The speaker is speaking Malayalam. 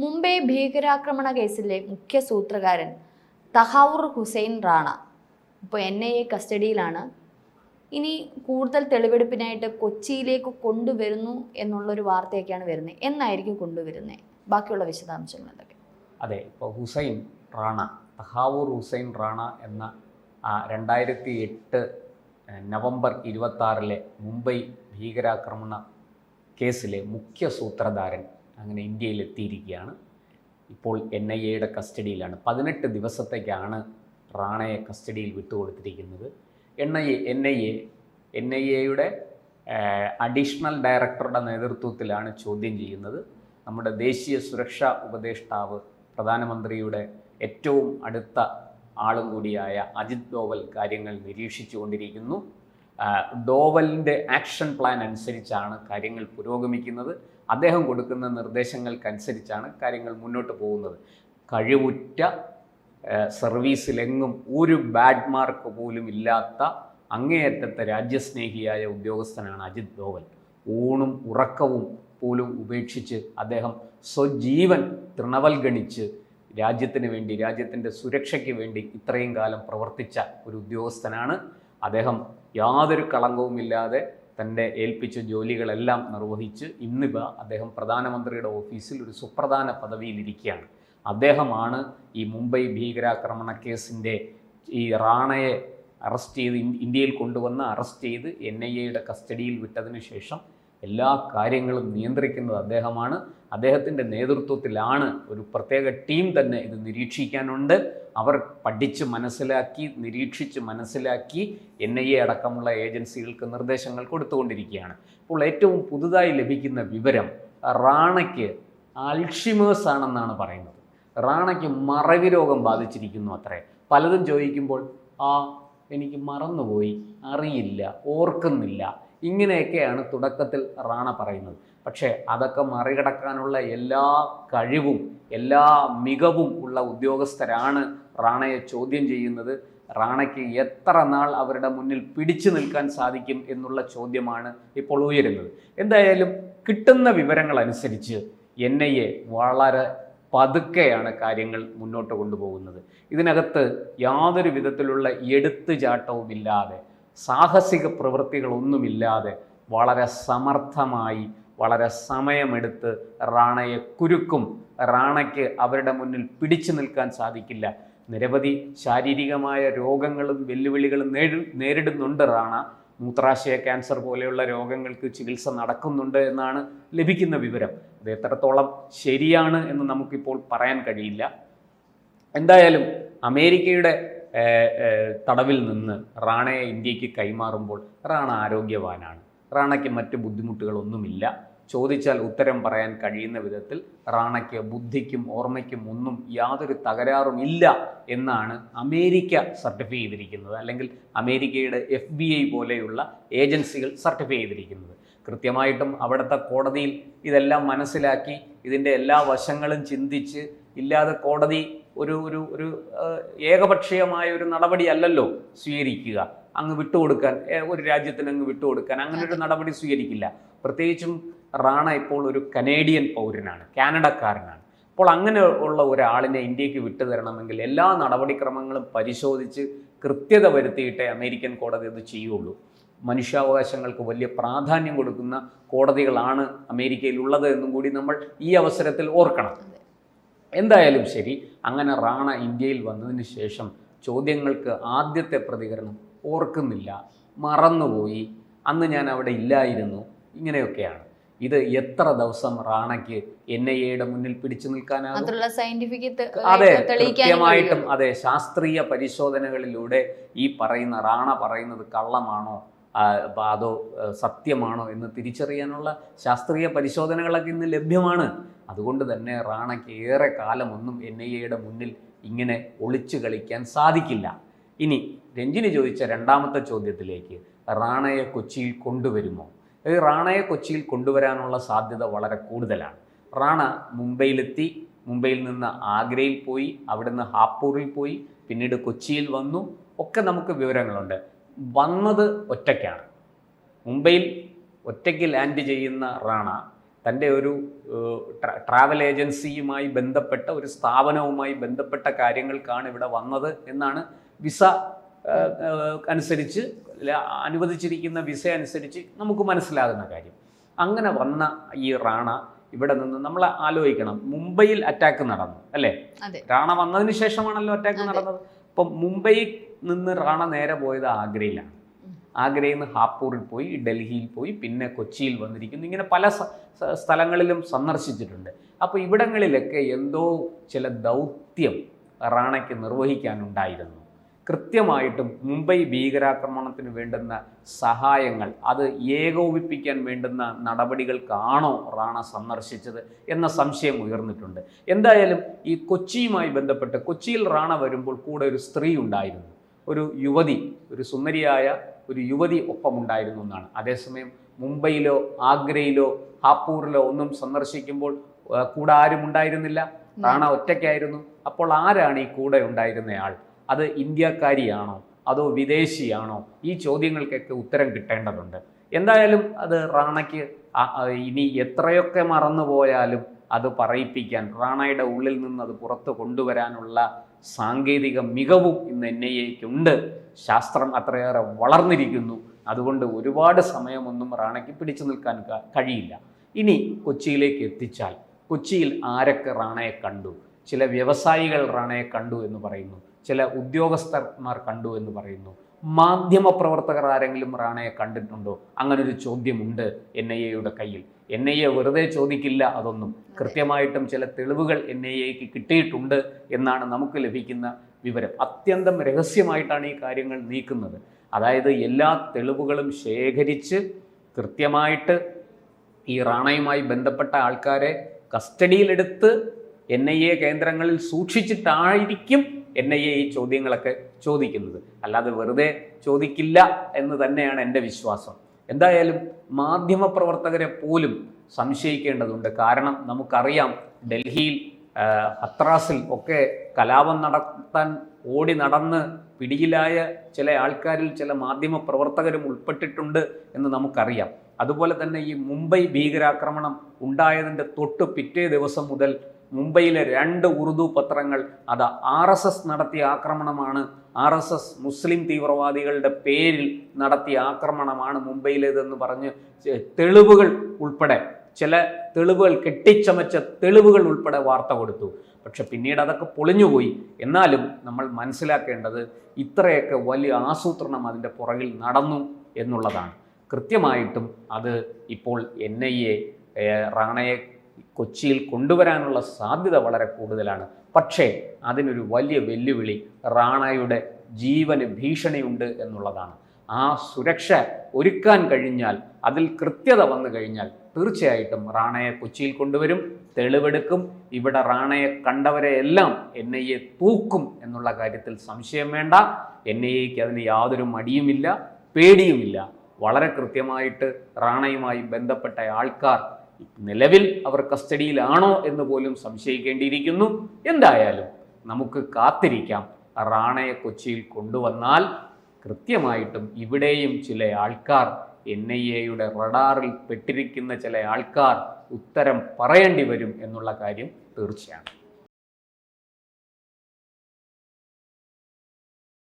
മുംബൈ ഭീകരാക്രമണ കേസിലെ മുഖ്യ സൂത്രധാരൻ തഹാവൂർ ഹുസൈൻ റാണ ഇപ്പോൾ NIA കസ്റ്റഡിയിലാണ്. ഇനി കൂടുതൽ തെളിവെടുപ്പിനായിട്ട് കൊച്ചിയിലേക്ക് കൊണ്ടുവരുന്നു എന്നുള്ളൊരു വാർത്തയൊക്കെയാണ് വരുന്നത്. എന്നായിരിക്കും കൊണ്ടുവരുന്നത്? ബാക്കിയുള്ള വിശദാംശങ്ങൾ എന്തൊക്കെ? അതെ, ഇപ്പോൾ ഹുസൈൻ റാണ, തഹാവൂർ ഹുസൈൻ റാണ എന്ന 2008 നവംബർ 26 മുംബൈ ഭീകരാക്രമണ കേസിലെ മുഖ്യ സൂത്രധാരൻ അങ്ങനെ ഇന്ത്യയിൽ എത്തിയിരിക്കുകയാണ്. ഇപ്പോൾ NIAയുടെ കസ്റ്റഡിയിലാണ്. 18 ദിവസത്തേക്കാണ് റാണയെ കസ്റ്റഡിയിൽ വിട്ടുകൊടുത്തിരിക്കുന്നത്. NIAയുടെ അഡീഷണൽ ഡയറക്ടറുടെ നേതൃത്വത്തിലാണ് ചോദ്യം ചെയ്യുന്നത്. നമ്മുടെ ദേശീയ സുരക്ഷാ ഉപദേഷ്ടാവ്, പ്രധാനമന്ത്രിയുടെ ഏറ്റവും അടുത്ത ആളും കൂടിയായ അജിത് ഡോവൽ കാര്യങ്ങൾ നിരീക്ഷിച്ചു കൊണ്ടിരിക്കുന്നു. ഡോവലിൻ്റെ ആക്ഷൻ പ്ലാൻ അനുസരിച്ചാണ് കാര്യങ്ങൾ പുരോഗമിക്കുന്നത്. അദ്ദേഹം കൊടുക്കുന്ന നിർദ്ദേശങ്ങൾക്കനുസരിച്ചാണ് കാര്യങ്ങൾ മുന്നോട്ട് പോകുന്നത്. കഴിവുറ്റ സർവീസിലെങ്ങും ഒരു ബാഡ് മാർക്ക് പോലും ഇല്ലാത്ത അങ്ങേയറ്റത്തെ രാജ്യസ്നേഹിയായ ഉദ്യോഗസ്ഥനാണ് അജിത് ഡോവൽ. ഊണും ഉറക്കവും പോലും ഉപേക്ഷിച്ച് അദ്ദേഹം സ്വജീവൻ തൃണവൽഗണിച്ച് രാജ്യത്തിന് വേണ്ടി, രാജ്യത്തിൻ്റെ സുരക്ഷയ്ക്ക് വേണ്ടി ഇത്രയും കാലം പ്രവർത്തിച്ച ഒരു ഉദ്യോഗസ്ഥനാണ്. അദ്ദേഹം യാതൊരു കളങ്കവുമില്ലാതെ തൻ്റെ ഏൽപ്പിച്ച ജോലികളെല്ലാം നിർവഹിച്ച് അദ്ദേഹം പ്രധാനമന്ത്രിയുടെ ഓഫീസിൽ ഒരു സുപ്രധാന പദവിയിലിരിക്കുകയാണ്. അദ്ദേഹമാണ് ഈ മുംബൈ ഭീകരാക്രമണ കേസിൻ്റെ ഈ റാണയെ അറസ്റ്റ് ചെയ്ത് ഇന്ത്യയിൽ കൊണ്ടുവന്ന് അറസ്റ്റ് ചെയ്ത് NIAയുടെ കസ്റ്റഡിയിൽ വിട്ടതിന് ശേഷം എല്ലാ കാര്യങ്ങളും നിയന്ത്രിക്കുന്നത് അദ്ദേഹമാണ്. അദ്ദേഹത്തിൻ്റെ നേതൃത്വത്തിലാണ് ഒരു പ്രത്യേക ടീം തന്നെ ഇത് നിരീക്ഷിക്കാനുണ്ട്. അവർ പഠിച്ച് മനസ്സിലാക്കി, നിരീക്ഷിച്ച് മനസ്സിലാക്കി NIA അടക്കമുള്ള ഏജൻസികൾക്ക് നിർദ്ദേശങ്ങൾ കൊടുത്തുകൊണ്ടിരിക്കുകയാണ്. ഇപ്പോൾ ഏറ്റവും പുതുതായി ലഭിക്കുന്ന വിവരം, റാണയ്ക്ക് അൽഷിമേഴ്സ് ആണെന്നാണ് പറയുന്നത്. റാണയ്ക്ക് മറവി രോഗം ബാധിച്ചിരിക്കുന്നു അത്രേ. പലതും ചോദിക്കുമ്പോൾ എനിക്ക് മറന്നുപോയി, അറിയില്ല, ഓർക്കുന്നില്ല, ഇങ്ങനെയൊക്കെയാണ് തുടക്കത്തിൽ റാണ പറയുന്നത്. പക്ഷേ അതൊക്കെ മറികടക്കാനുള്ള എല്ലാ കഴിവും എല്ലാ മികവും ഉള്ള ഉദ്യോഗസ്ഥരാണ് റാണയെ ചോദ്യം ചെയ്യുന്നത്. റാണയ്ക്ക് എത്ര നാൾ അവരുടെ മുന്നിൽ പിടിച്ചു നിൽക്കാൻ സാധിക്കും എന്നുള്ള ചോദ്യമാണ് ഇപ്പോൾ ഉയരുന്നത്. എന്തായാലും കിട്ടുന്ന വിവരങ്ങൾ അനുസരിച്ച് NIA വളരെ പതുക്കെയാണ് കാര്യങ്ങൾ മുന്നോട്ട് കൊണ്ടുപോകുന്നത്. ഇതിനകത്ത് യാതൊരു വിധത്തിലുള്ള എടുത്തുചാട്ടവുമില്ലാതെ, സാഹസിക പ്രവൃത്തികളൊന്നുമില്ലാതെ വളരെ സമർത്ഥമായി, വളരെ സമയമെടുത്ത് റാണയെ കുരുക്കും. റാണയ്ക്ക് അവരുടെ മുന്നിൽ പിടിച്ചു നിൽക്കാൻ സാധിക്കില്ല. നിരവധി ശാരീരികമായ രോഗങ്ങളും വെല്ലുവിളികളും നേരിടുന്നുണ്ട് റാണ. മൂത്രാശയ ക്യാൻസർ പോലെയുള്ള രോഗങ്ങൾക്ക് ചികിത്സ നടക്കുന്നുണ്ട് എന്നാണ് ലഭിക്കുന്ന വിവരം. അത് എത്രത്തോളം ശരിയാണ് എന്ന് നമുക്കിപ്പോൾ പറയാൻ കഴിയില്ല. എന്തായാലും അമേരിക്കയുടെ തടവിൽ നിന്ന് റാണയെ ഇന്ത്യക്ക് കൈമാറുമ്പോൾ റാണ ആരോഗ്യവാനാണ്. റാണയ്ക്ക് മറ്റ് ബുദ്ധിമുട്ടുകളൊന്നുമില്ല. ചോദിച്ചാൽ ഉത്തരം പറയാൻ കഴിയുന്ന വിധത്തിൽ റാണയ്ക്ക് ബുദ്ധിക്കും ഓർമ്മയ്ക്കും ഒന്നും യാതൊരു തകരാറും ഇല്ല എന്നാണ് അമേരിക്ക സർട്ടിഫൈ ചെയ്തിരിക്കുന്നത്, അല്ലെങ്കിൽ അമേരിക്കയുടെ FBI പോലെയുള്ള ഏജൻസികൾ സർട്ടിഫൈ ചെയ്തിരിക്കുന്നത്. കൃത്യമായിട്ടും അവിടുത്തെ കോടതിയിൽ ഇതെല്ലാം മനസ്സിലാക്കി ഇതിൻ്റെ എല്ലാ വശങ്ങളും ചിന്തിച്ച് ഇല്ലാതെ കോടതി ഒരു ഏകപക്ഷീയമായ ഒരു നടപടിയല്ലല്ലോ സ്വീകരിക്കുക. അങ്ങ് വിട്ടുകൊടുക്കാൻ, ഒരു രാജ്യത്തിന് അങ്ങ് വിട്ടുകൊടുക്കാൻ അങ്ങനെ ഒരു നടപടി സ്വീകരിക്കില്ല. പ്രത്യേകിച്ചും റാണ ഇപ്പോൾ ഒരു കനേഡിയൻ പൗരനാണ്, കാനഡക്കാരനാണ്. അപ്പോൾ അങ്ങനെ ഉള്ള ഒരാളിനെ ഇന്ത്യക്ക് വിട്ടുതരണമെങ്കിൽ എല്ലാ നടപടിക്രമങ്ങളും പരിശോധിച്ച് കൃത്യത വരുത്തിയിട്ടേ അമേരിക്കൻ കോടതി അത് ചെയ്യുള്ളൂ. മനുഷ്യാവകാശങ്ങൾക്ക് വലിയ പ്രാധാന്യം കൊടുക്കുന്ന കോടതികളാണ് അമേരിക്കയിലുള്ളത് എന്നും കൂടി നമ്മൾ ഈ അവസരത്തിൽ ഓർക്കണം. എന്തായാലും ശരി, അങ്ങനെ റാണ ഇന്ത്യയിൽ വന്നതിന് ശേഷം ചോദ്യങ്ങൾക്ക് ആദ്യത്തെ പ്രതികരണം ഓർക്കുന്നില്ല, മറന്നുപോയി, അന്ന് ഞാൻ അവിടെ ഇല്ലായിരുന്നു, ഇങ്ങനെയൊക്കെയാണ്. ഇത് എത്ര ദിവസം റാണയ്ക്ക് NIAയുടെ മുന്നിൽ പിടിച്ചു നിൽക്കാനാകും? അതെ, കൃത്യമായിട്ടും അതെ, ശാസ്ത്രീയ പരിശോധനകളിലൂടെ ഈ പറയുന്ന റാണ പറയുന്നത് കള്ളമാണോ അതോ സത്യമാണോ എന്ന് തിരിച്ചറിയാനുള്ള ശാസ്ത്രീയ പരിശോധനകളൊക്കെ ഇന്ന് ലഭ്യമാണ്. അതുകൊണ്ട് തന്നെ റാണയ്ക്ക് ഏറെ കാലമൊന്നും NIAയുടെ മുന്നിൽ ഇങ്ങനെ ഒളിച്ചു കളിക്കാൻ സാധിക്കില്ല. ഇനി രഞ്ജിനി ചോദിച്ച രണ്ടാമത്തെ ചോദ്യത്തിലേക്ക്, റാണയെ കൊച്ചിയിൽ കൊണ്ടുവരുമോ? റാണയെ കൊച്ചിയിൽ കൊണ്ടുവരാനുള്ള സാധ്യത വളരെ കൂടുതലാണ്. റാണ മുംബൈയിലെത്തി, മുംബൈയിൽ നിന്ന് ആഗ്രയിൽ പോയി, അവിടുന്ന് ഹാപ്പൂറിൽ പോയി, പിന്നീട് കൊച്ചിയിൽ വന്നു, ഒക്കെ നമുക്ക് വിവരങ്ങളുണ്ട്. വന്നത് ഒറ്റയ്ക്കാണ്. മുംബൈയിൽ ഒറ്റയ്ക്ക് ലാൻഡ് ചെയ്യുന്ന റാണ തൻ്റെ ഒരു ട്രാവൽ ഏജൻസിയുമായി ബന്ധപ്പെട്ട ഒരു സ്ഥാപനവുമായി ബന്ധപ്പെട്ട കാര്യങ്ങൾക്കാണ് ഇവിടെ വന്നത് എന്നാണ് വിസ അനുസരിച്ച്, അനുവദിച്ചിരിക്കുന്ന വിസ അനുസരിച്ച് നമുക്ക് മനസ്സിലാകുന്ന കാര്യം. അങ്ങനെ വന്ന ഈ റാണ ഇവിടെ നിന്ന് നമ്മൾ ആലോചിക്കണം, മുംബൈയിൽ അറ്റാക്ക് നടന്നു അല്ലേ? റാണ വന്നതിന് ശേഷമാണല്ലോ അറ്റാക്ക് നടന്നത്. അപ്പം മുംബൈയിൽ നിന്ന് റാണ നേരെ പോയത് ആഗ്രയിലാണ്. ആഗ്രയിൽ നിന്ന് ഹാപ്പൂറിൽ പോയി, ഡൽഹിയിൽ പോയി, പിന്നെ കൊച്ചിയിൽ വന്നിരിക്കുന്നു. ഇങ്ങനെ പല സ്ഥലങ്ങളിലും സന്ദർശിച്ചിട്ടുണ്ട്. അപ്പോൾ ഇവിടങ്ങളിലൊക്കെ എന്തോ ചില ദൗത്യം റാണയ്ക്ക് നിർവഹിക്കാനുണ്ടായിരുന്നു. കൃത്യമായിട്ടും മുംബൈ ഭീകരാക്രമണത്തിന് വേണ്ടുന്ന സഹായങ്ങൾ അത് ഏകോപിപ്പിക്കാൻ വേണ്ടുന്ന നടപടികൾക്കാണോ റാണ സന്ദർശിച്ചത് എന്ന സംശയം ഉയർന്നിട്ടുണ്ട്. എന്തായാലും ഈ കൊച്ചിയുമായി ബന്ധപ്പെട്ട് കൊച്ചിയിൽ റാണ വരുമ്പോൾ കൂടെ ഒരു സ്ത്രീ ഉണ്ടായിരുന്നു, ഒരു യുവതി, ഒരു സുന്ദരിയായ ഒരു യുവതി ഒപ്പമുണ്ടായിരുന്നു എന്നാണ്. അതേസമയം മുംബൈയിലോ ആഗ്രയിലോ ഹാപ്പൂറിലോ ഒന്നും സന്ദർശിക്കുമ്പോൾ കൂടെ ആരും ഉണ്ടായിരുന്നില്ല, റാണ ഒറ്റയ്ക്കായിരുന്നു. അപ്പോൾ ആരാണ് ഈ കൂടെ ഉണ്ടായിരുന്നയാൾ? അത് ഇന്ത്യക്കാരിയാണോ അതോ വിദേശിയാണോ? ഈ ചോദ്യങ്ങൾക്കൊക്കെ ഉത്തരം കിട്ടേണ്ടതുണ്ട്. എന്തായാലും അത് റാണയ്ക്ക് ഇനി എത്രയൊക്കെ മറന്നുപോയാലും അത് പറയിപ്പിക്കാൻ, റാണയുടെ ഉള്ളിൽ നിന്ന് അത് പുറത്ത് കൊണ്ടുവരാനുള്ള സാങ്കേതിക മികവും ഇന്ന് NIAയ്ക്കുണ്ട്. ശാസ്ത്രം അത്രയേറെ വളർന്നിരിക്കുന്നു. അതുകൊണ്ട് ഒരുപാട് സമയമൊന്നും റാണയ്ക്ക് പിടിച്ചു നിൽക്കാൻ കഴിയില്ല. ഇനി കൊച്ചിയിലേക്ക് എത്തിച്ചാൽ കൊച്ചിയിൽ ആരൊക്കെ റാണയെ കണ്ടു? ചില വ്യവസായികൾ റാണയെ കണ്ടു എന്ന് പറയുന്നു, ചില ഉദ്യോഗസ്ഥന്മാർ കണ്ടു എന്ന് പറയുന്നു. മാധ്യമപ്രവർത്തകർ ആരെങ്കിലും റാണയെ കണ്ടിട്ടുണ്ടോ? അങ്ങനൊരു ചോദ്യമുണ്ട് NIAയുടെ കയ്യിൽ. NIA വെറുതെ ചോദിക്കില്ല അതൊന്നും. കൃത്യമായിട്ടും ചില തെളിവുകൾ NIAയ്ക്ക് കിട്ടിയിട്ടുണ്ട് എന്നാണ് നമുക്ക് ലഭിക്കുന്ന വിവരം. അത്യന്തം രഹസ്യമായിട്ടാണ് ഈ കാര്യങ്ങൾ നീക്കുന്നത്. അതായത് എല്ലാ തെളിവുകളും ശേഖരിച്ച് കൃത്യമായിട്ട് ഈ റാണയുമായി ബന്ധപ്പെട്ട ആൾക്കാരെ കസ്റ്റഡിയിലെടുത്ത് NIA കേന്ദ്രങ്ങളിൽ സൂക്ഷിച്ചിട്ടായിരിക്കും NIA ഈ ചോദ്യങ്ങളൊക്കെ ചോദിക്കുന്നത്. അല്ലാതെ വെറുതെ ചോദിക്കില്ല എന്ന് തന്നെയാണ് എൻ്റെ വിശ്വാസം. എന്തായാലും മാധ്യമപ്രവർത്തകരെ പോലും സംശയിക്കേണ്ടതുണ്ട്. കാരണം നമുക്കറിയാം, ഡൽഹിയിൽ ഹത്രാസിൽ ഒക്കെ കലാപം നടത്താൻ ഓടി നടന്ന് പിടിയിലായ ചില ആൾക്കാരിൽ ചില മാധ്യമപ്രവർത്തകരും ഉൾപ്പെട്ടിട്ടുണ്ട് എന്ന് നമുക്കറിയാം. അതുപോലെ തന്നെ ഈ മുംബൈ ഭീകരാക്രമണം ഉണ്ടായതിൻ്റെ തൊട്ട് പിറ്റേ ദിവസം മുതൽ മുംബൈയിലെ 2 ഉറുദു പത്രങ്ങൾ അത് RSS നടത്തിയ ആക്രമണമാണ്, RSS മുസ്ലിം തീവ്രവാദികളുടെ പേരിൽ നടത്തിയ ആക്രമണമാണ് മുംബൈയിലേതെന്ന് പറഞ്ഞ് തെളിവുകൾ ഉൾപ്പെടെ, ചില തെളിവുകൾ കെട്ടിച്ചമച്ച തെളിവുകൾ ഉൾപ്പെടെ വാർത്ത കൊടുത്തു. പക്ഷെ പിന്നീട് അതൊക്കെ പൊളിഞ്ഞുപോയി. എന്നാലും നമ്മൾ മനസ്സിലാക്കേണ്ടത് ഇത്രയൊക്കെ വലിയ ആസൂത്രണം അതിൻ്റെ പുറകിൽ നടന്നു എന്നുള്ളതാണ്. കൃത്യമായിട്ടും അത് ഇപ്പോൾ NIA റാണയെ കൊച്ചിയിൽ കൊണ്ടുവരാനുള്ള സാധ്യത വളരെ കൂടുതലാണ്. പക്ഷേ അതിനൊരു വലിയ വെല്ലുവിളി റാണയുടെ ജീവന് ഭീഷണിയുണ്ട് എന്നുള്ളതാണ്. ആ സുരക്ഷ ഒരുക്കാൻ കഴിഞ്ഞാൽ, അതിൽ കൃത്യത വന്നു കഴിഞ്ഞാൽ തീർച്ചയായിട്ടും റാണയെ കൊച്ചിയിൽ കൊണ്ടുവരും, തെളിവെടുക്കും. ഇവിടെ റാണയെ കണ്ടവരെ എല്ലാം NIA തൂക്കും എന്നുള്ള കാര്യത്തിൽ സംശയം വേണ്ട. NIAയ്ക്ക് അതിന് യാതൊരു മടിയുമില്ല, പേടിയുമില്ല. വളരെ കൃത്യമായിട്ട് റാണയുമായി ബന്ധപ്പെട്ട ആൾക്കാർ നിലവിൽ അവർ കസ്റ്റഡിയിലാണോ എന്ന് പോലും സംശയിക്കേണ്ടിയിരിക്കുന്നു. എന്തായാലും നമുക്ക് കാത്തിരിക്കാം. റാണയെ കൊച്ചിയിൽ കൊണ്ടുവന്നാൽ കൃത്യമായിട്ടും ഇവിടെയും ചില ആൾക്കാർ, NIAയുടെ റഡാറിൽ പെട്ടിരിക്കുന്ന ചില ആൾക്കാർ ഉത്തരം പറയേണ്ടി വരും എന്നുള്ള കാര്യം തീർച്ചയാണ്.